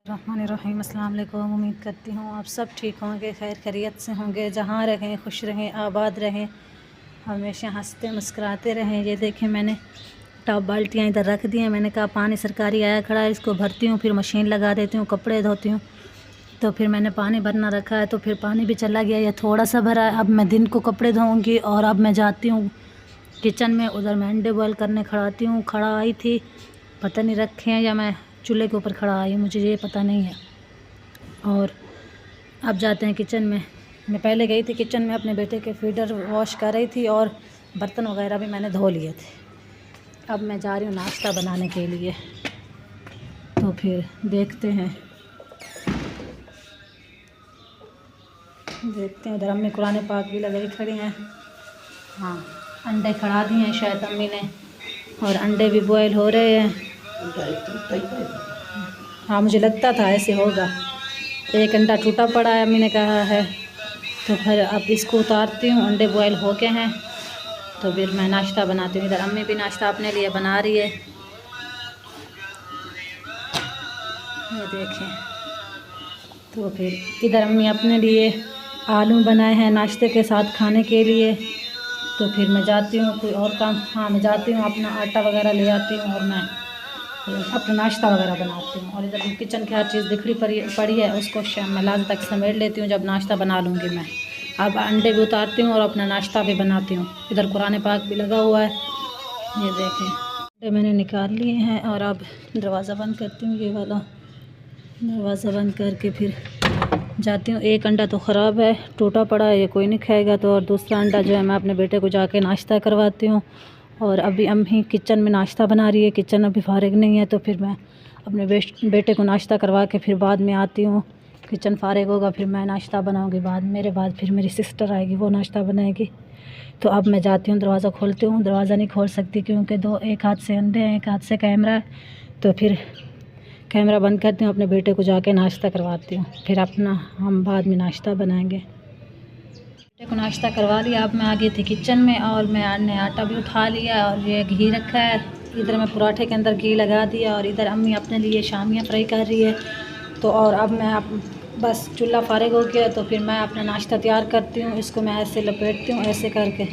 रहमानिर्रहीम। अस्सलाम वालेकुम। उम्मीद करती हूँ आप सब ठीक होंगे, खैर खैरियत से होंगे, जहाँ रहें खुश रहें, आबाद रहें, हमेशा हंसते मुस्कुराते रहें। ये देखें, मैंने टॉप बाल्टियाँ इधर रख दी हैं। मैंने कहा पानी सरकारी आया खड़ा है, इसको भरती हूँ, फिर मशीन लगा देती हूँ, कपड़े धोती हूँ। तो फिर मैंने पानी भरना रखा है, तो फिर पानी भी चला गया, या थोड़ा सा भरा है। अब मैं दिन को कपड़े धोऊँगी और अब मैं जाती हूँ किचन में। उधर मैं अंडे बॉयल करने खड़ाती हूँ। खड़ा आई थी, पता नहीं रखे हैं या मैं चूल्हे के ऊपर खड़ा आई, मुझे ये पता नहीं है। और अब जाते हैं किचन में। मैं पहले गई थी किचन में, अपने बेटे के फीडर वॉश कर रही थी और बर्तन वगैरह भी मैंने धो लिए थे। अब मैं जा रही हूँ नाश्ता बनाने के लिए, तो फिर देखते हैं उधर अम्मी कुरान पाक भी लगाई खड़ी हैं। हाँ, अंडे खड़ा दिए हैं शायद अम्मी ने, और अंडे भी बॉयल हो रहे हैं। हाँ, मुझे लगता था ऐसे होगा। एक अंडा टूटा पड़ा है, अम्मी ने कहा है। तो फिर अब इसको उतारती हूँ। अंडे बॉयल हो गए हैं, तो फिर मैं नाश्ता बनाती हूँ। इधर अम्मी भी नाश्ता अपने लिए बना रही है, ये देखें। तो फिर इधर अम्मी अपने लिए आलू बनाए हैं नाश्ते के साथ खाने के लिए। तो फिर मैं जाती हूँ कोई और काम, हाँ मैं जाती हूँ अपना आटा वगैरह ले आती हूँ और मैं अपना नाश्ता वगैरह बनाती हूँ। और इधर किचन की हर चीज़ बिखरी पड़ी है, उसको मैं लास्ट तक समेट लेती हूँ, जब नाश्ता बना लूँगी मैं। अब अंडे भी उतारती हूँ और अपना नाश्ता भी बनाती हूँ। इधर कुरान पाक भी लगा हुआ है, ये देखें। अंडे मैंने निकाल लिए हैं और अब दरवाज़ा बंद करती हूँ। ये वाला दरवाज़ा बंद करके फिर जाती हूँ। एक अंडा तो ख़राब है, टूटा पड़ा है, ये कोई नहीं खाएगा। तो और दूसरा अंडा जो है मैं अपने बेटे को जाके नाश्ता करवाती हूँ। और अभी अम्मी किचन में नाश्ता बना रही है, किचन अभी फारिग नहीं है। तो फिर मैं अपने बेटे को नाश्ता करवा के फिर बाद में आती हूँ। किचन फारिग होगा, फिर मैं नाश्ता बनाऊँगी। मेरे बाद फिर मेरी सिस्टर आएगी, वो नाश्ता बनाएगी। तो अब मैं जाती हूँ, दरवाज़ा खोलती हूँ। दरवाज़ा नहीं खोल सकती क्योंकि एक हाथ से अंडे हैं, एक हाथ से कैमरा है। तो फिर कैमरा बंद करती हूँ, अपने बेटे को जाके नाश्ता करवाती हूँ, फिर हम बाद में नाश्ता बनाएंगे। बेटे को नाश्ता करवा लिया। अब मैं आ गई थी किचन में और मैंने आटा भी उठा लिया और ये घी रखा है। इधर मैं पराठे के अंदर घी लगा दिया और इधर अम्मी अपने लिए शामियाँ फ्राई कर रही है। तो और अब मैं बस चूल्हा फारिग हो गया, तो फिर मैं अपना नाश्ता तैयार करती हूँ। इसको मैं ऐसे लपेटती हूँ, ऐसे करके,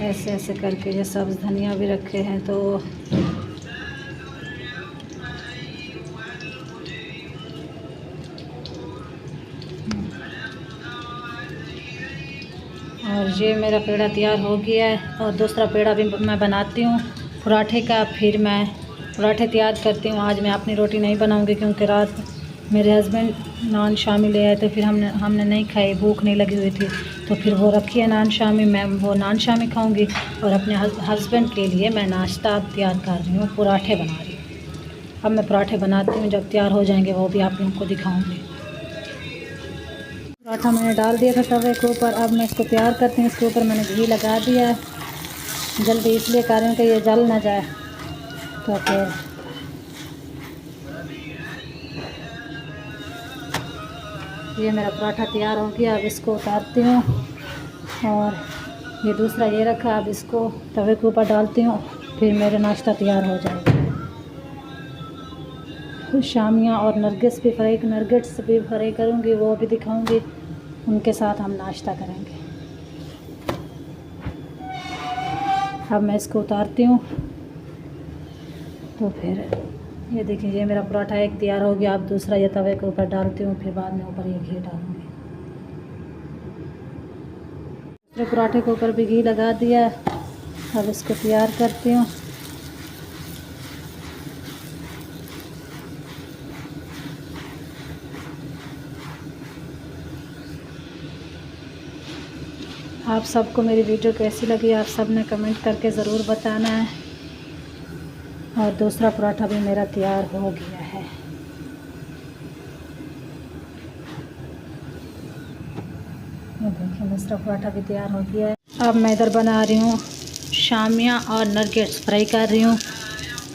ऐसे करके। ये सब्ज़ धनिया भी रखे हैं। तो और ये मेरा पेड़ा तैयार हो गया है। और दूसरा पेड़ा भी मैं बनाती हूँ पराठे का। फिर मैं पराठे तैयार करती हूँ। आज मैं अपनी रोटी नहीं बनाऊँगी क्योंकि रात मेरे हस्बैंड नान शामी ले आए थे, फिर हमने नहीं खाई, भूख नहीं लगी हुई थी। तो फिर वो रखी है नान शामी, मैं वो नान शामी खाऊँगी। और अपने हस्बैंड के लिए मैं नाश्ता तैयार कर रही हूँ, पराठे बना रही हूँ। अब मैं पराठे बनाती हूँ, जब तैयार हो जाएंगे वो भी आप लोगों को दिखाऊँगी। पराठा मैंने डाल दिया था तवे के ऊपर। अब मैं इसको तैयार करती हूँ। इसके ऊपर मैंने घी लगा दिया है, जल्दी इसलिए कर रही हूँ कि ये जल ना जाए। तो फिर ये मेरा पराठा तैयार हो गया। अब इसको उतारती हूँ और ये दूसरा ये रखा, अब इसको तवे के ऊपर डालती हूँ, फिर मेरा नाश्ता तैयार हो जाएगा। शामियाँ और नरगिस भी फ्राई करूँगी, वो भी दिखाऊँगी, उनके साथ हम नाश्ता करेंगे। अब मैं इसको उतारती हूँ। तो फिर ये देखिए, ये मेरा पराठा एक तैयार हो गया। अब दूसरा ये तवे के ऊपर डालती हूँ, फिर बाद में ऊपर ये घी डालूँगी। दूसरे पराठे के ऊपर भी घी लगा दिया। अब इसको तैयार करती हूँ। आप सबको मेरी वीडियो कैसी लगी, आप सब ने कमेंट करके ज़रूर बताना है। और दूसरा पराठा भी मेरा तैयार हो गया है। ये देखिए, दूसरा पराठा भी तैयार हो गया है। अब मैं इधर बना रही हूँ शामियाँ और नरगिस फ्राई कर रही हूँ,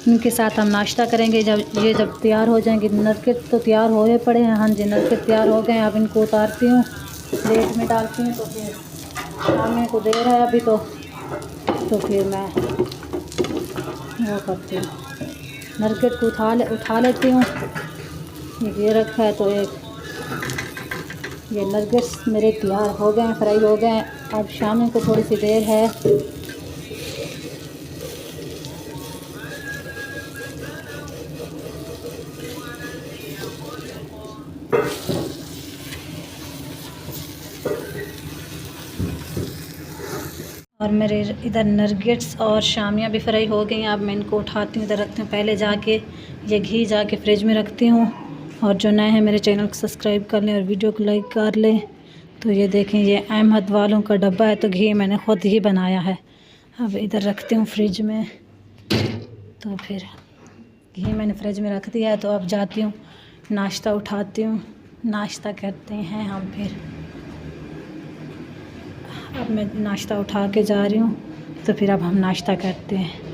इनके साथ हम नाश्ता करेंगे। जब तैयार हो जाएंगे। नरगिस तो तैयार हो पड़े हैं, हाँ जी, नरगिस तैयार हो गए हैं। अब इनको उतारती हूँ, प्लेट में डालती हूँ। तो फिर शामियाँ को देर है अभी, तो फिर मैं वो करती हूँ, नरगिस को उठा लेती हूँ। ये रखा है। तो एक ये नगेट्स मेरे तैयार हो गए हैं, फ्राई हो गए हैं। अब शाम को थोड़ी सी देर है। और मेरे इधर नगेट्स और शामियाँ भी फ्राई हो गई हैं। अब मैं इनको उठाती हूँ, इधर रखती हूँ। पहले जाके ये घी जाके फ्रिज में रखती हूँ। और जो नए हैं मेरे चैनल को सब्सक्राइब कर लें और वीडियो को लाइक कर लें। तो ये देखें, ये अहमद वालों का डब्बा है, तो घी मैंने ख़ुद ही बनाया है। अब इधर रखती हूँ फ्रिज में। तो फिर घी मैंने फ्रिज में रख दिया है। तो अब जाती हूँ, नाश्ता उठाती हूँ, नाश्ता करते हैं हम। फिर अब मैं नाश्ता उठा के जा रही हूँ। तो फिर अब हम नाश्ता करते हैं।